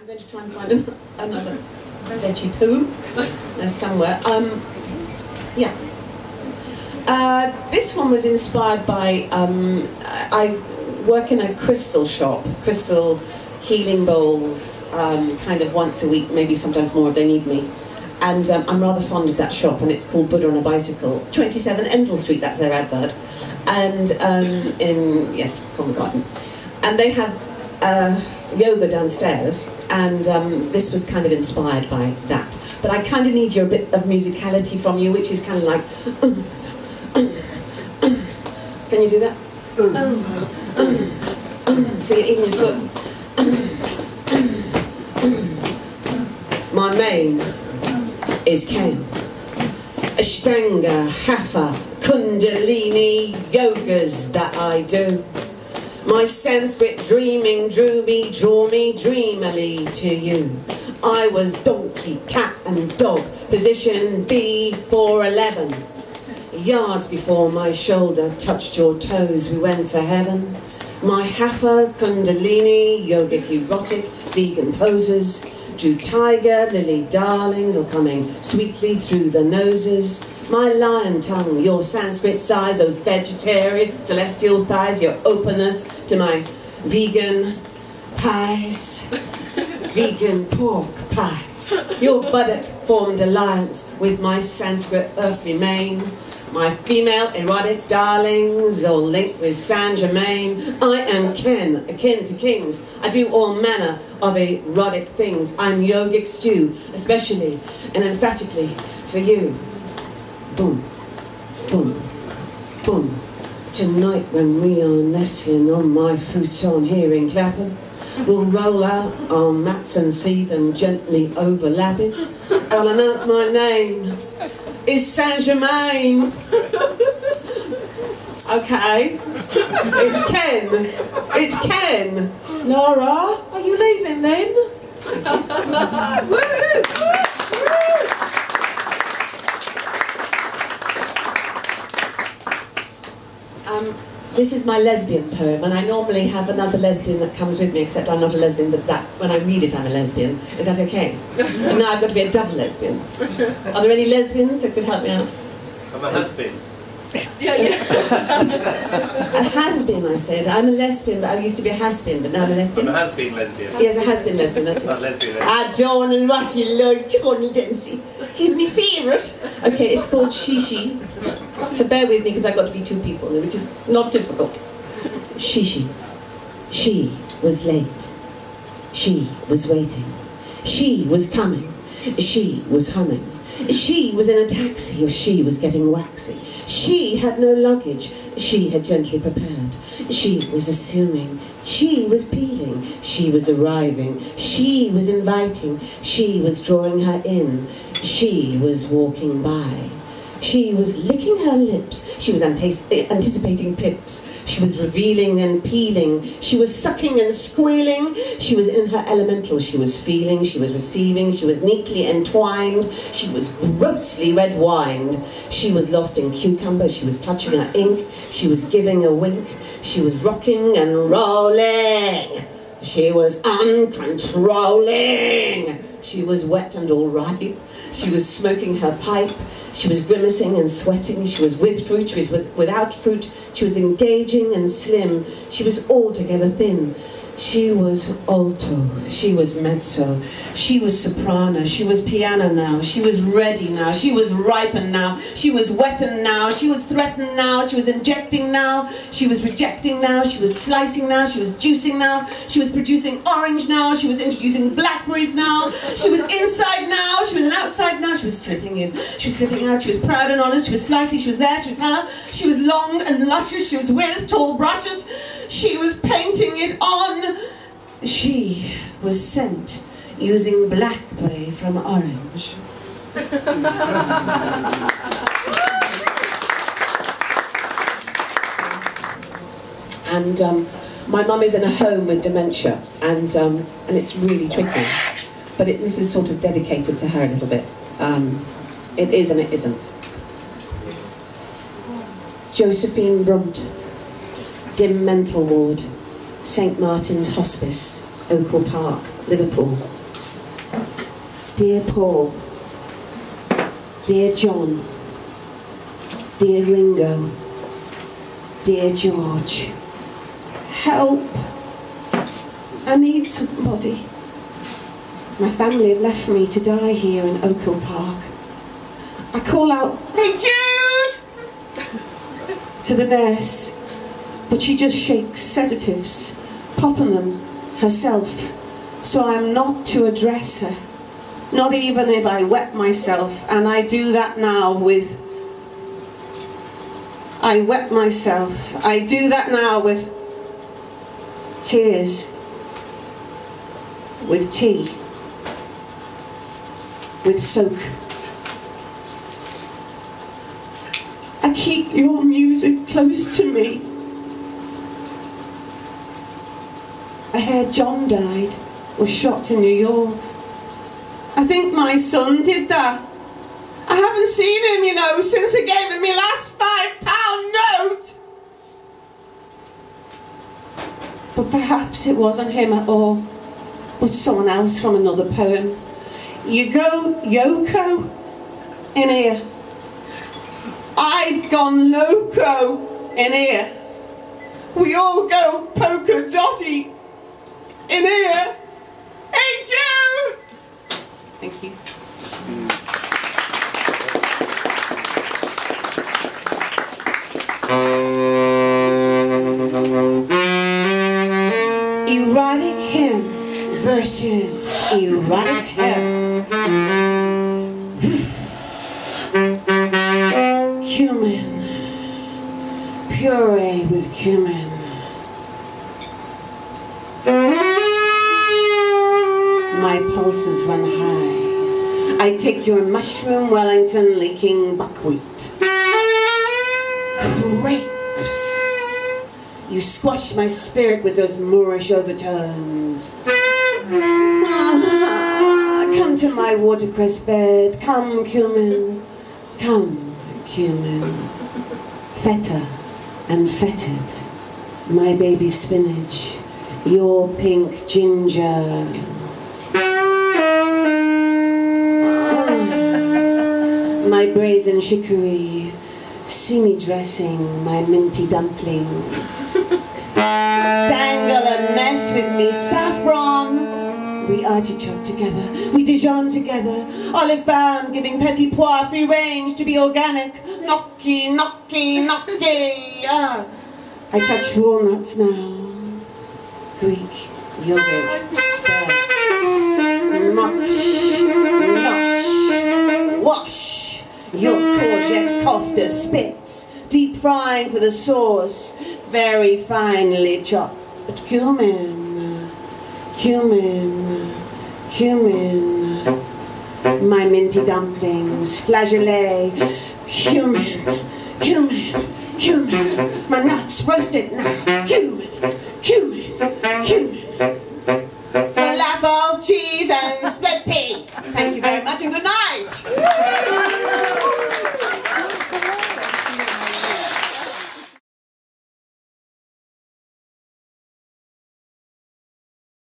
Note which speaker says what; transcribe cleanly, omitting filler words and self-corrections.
Speaker 1: going to try and find another veggie poo. There's somewhere. Yeah. This one was inspired by, I work in a crystal shop, crystal healing bowls, kind of once a week, maybe sometimes more if they need me. And I'm rather fond of that shop, and it's called Buddha on a Bicycle. 27 Endell Street, that's their advert. And in, yes, Covent Garden. And they have yoga downstairs, and this was kind of inspired by that. But I kind of need a bit of musicality from you, which is kind of like... Can you do that? So even your foot. My main is Ken. Ashtanga, Hatha, Kundalini, yogas that I do. My Sanskrit dreaming drew me dreamily to you. I was donkey, cat and dog, position B411. Yards before my shoulder touched your toes, we went to heaven. My Hatha, Kundalini, yogic, erotic, vegan poses, drew tiger, lily darlings, all coming sweetly through the noses. My lion tongue, your Sanskrit size, those vegetarian, celestial thighs, your openness to my vegan pies, vegan pork pies. Your buttock formed alliance with my Sanskrit earthly mane. My female erotic darlings, all linked with Saint Germain. I am Ken, akin to kings. I do all manner of erotic things. I'm yogic stew, especially and emphatically for you. Boom, boom, boom. Tonight when we are nestling on my futon, hearing clapping, we'll roll out our mats and see them gently overlapping. I'll announce my name. It's Saint Germain. Okay. It's Ken. It's Ken. Laura, are you leaving then? This is my lesbian poem, and I normally have another lesbian that comes with me, except I'm not a lesbian, but that, when I read it, I'm a lesbian. Is that okay? And now I've got to be a double lesbian. Are there any lesbians that could help me out?
Speaker 2: I'm a has-been.
Speaker 1: Yeah. A has-been, I said. I'm a lesbian, but I used to be a has-been, but now I'm a lesbian.
Speaker 2: I'm a has-been lesbian.
Speaker 1: Yes, a has-been lesbian, that's it.
Speaker 2: Not lesbian.
Speaker 1: I don't know what you like, Tony Dempsey. He's my favourite. Okay, it's called Shishi. So bear with me, because I've got to be two people, which is not difficult. Shishi. She was late. She was waiting. She was coming. She was humming. She was in a taxi, or she was getting waxy. She had no luggage. She had gently prepared. She was assuming. She was peeling. She was arriving. She was inviting. She was drawing her in. She was walking by. She was licking her lips. She was anticipating pips. She was revealing and peeling. She was sucking and squealing. She was in her elemental. She was feeling. She was receiving. She was neatly entwined. She was grossly red-wined. She was lost in cucumber. She was touching her ink. She was giving a wink. She was rocking and rolling. She was uncontrolling. She was wet and all right. She was smoking her pipe. She was grimacing and sweating. She was with fruit. She was without fruit. She was engaging and slim. She was altogether thin. She was alto. She was mezzo. She was soprano. She was piano now. She was ready now. She was ripened now. She was wettened now. She was threatened now. She was injecting now. She was rejecting now. She was slicing now. She was juicing now. She was producing orange now. She was introducing blackberries now. She was inside now. She was outside now. She was slipping in. She was slipping out. She was proud and honest. She was slightly. She was there. She was her. She was long and luscious. She was with tall brushes. She was painting it on. She was scent using blackberry from orange. And my mum is in a home with dementia, and it's really tricky. But this is sort of dedicated to her a little bit. It is and it isn't. Josephine Brunt, dim mental ward, St Martin's Hospice, Oakle Park, Liverpool, Dear Paul, dear John, dear Ringo, dear George, help, I need somebody. My family have left me to die here in Oakhill Park. I call out, "Hey Jude!" to the nurse, but she just shakes sedatives, popping them herself, so I'm not to address her, not even if I wet myself, and I do that now with, I wet myself, I do that now with tears, with tea, with soak. I keep your music close to me. I heard John died, was shot in New York. I think my son did that. I haven't seen him, you know, since I gave him my last £5 note. But perhaps it wasn't him at all, but someone else from another poem. You go Yoko in here. I've gone loco in here. We all go polka dotty in here. Hey Jude! Thank you. Erotic hymn versus erotic hymn. Cumin, puree with cumin. My pulses run high. I take your mushroom Wellington leaking buckwheat. Grapes. You squash my spirit with those Moorish overtones. Come to my watercress bed. Come, cumin. Come, cumin. Feta and fetid. My baby spinach. Your pink ginger. My brazen chicory, see me dressing my minty dumplings. Dangle and mess with me, saffron. We artichoke together, we Dijon together. Olive band giving petit pois free range to be organic. Gnocchi, gnocchi, gnocchi. Ah. I touch walnuts now. Greek yogurt, sprouts, mush, nosh, wash. Your courgette kofta spits, deep frying with a sauce, very finely chopped cumin, cumin, cumin. My minty dumplings, flageolet, cumin, cumin, cumin. My nuts roasted now, cumin.